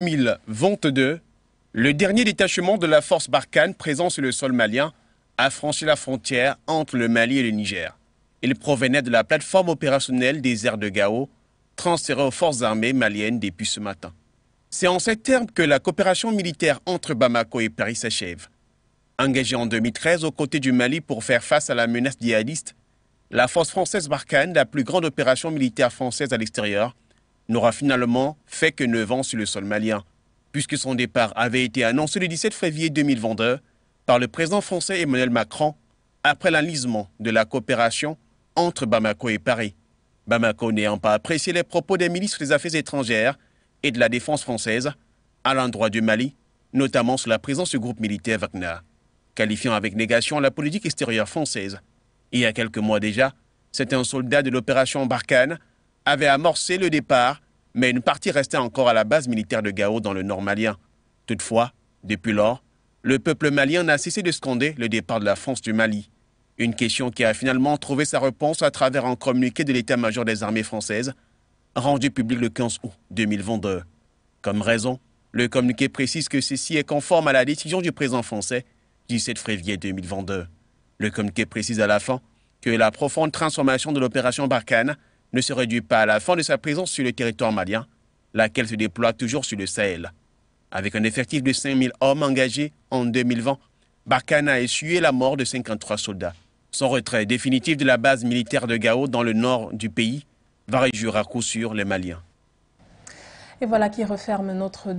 2022, le dernier détachement de la force Barkhane présent sur le sol malien a franchi la frontière entre le Mali et le Niger. Il provenait de la plateforme opérationnelle des airs de Gao, transférée aux forces armées maliennes depuis ce matin. C'est en ces termes que la coopération militaire entre Bamako et Paris s'achève. Engagée en 2013 aux côtés du Mali pour faire face à la menace djihadiste, la force française Barkhane, la plus grande opération militaire française à l'extérieur, n'aura finalement fait que 9 ans sur le sol malien, puisque son départ avait été annoncé le 17 février 2022 par le président français Emmanuel Macron après l'enlisement de la coopération entre Bamako et Paris. Bamako n'ayant pas apprécié les propos des ministres des Affaires étrangères et de la Défense française à l'endroit du Mali, notamment sur la présence du groupe militaire Wagner, qualifiant avec négation la politique extérieure française. Il y a quelques mois déjà, certains soldats de l'opération Barkhane avaient amorcé le départ, mais une partie restait encore à la base militaire de Gao dans le nord malien. Toutefois, depuis lors, le peuple malien n'a cessé de scander le départ de la France du Mali. Une question qui a finalement trouvé sa réponse à travers un communiqué de l'état-major des armées françaises, rendu public le 15 août 2022. Comme raison, le communiqué précise que ceci est conforme à la décision du président français du 17 février 2022. Le communiqué précise à la fin que la profonde transformation de l'opération Barkhane ne se réduit pas à la fin de sa présence sur le territoire malien, laquelle se déploie toujours sur le Sahel. Avec un effectif de 5000 hommes engagés en 2020, Barkhane a essuyé la mort de 53 soldats. Son retrait définitif de la base militaire de Gao dans le nord du pays va réjouir à coup sûr les Maliens. Et voilà qui referme notre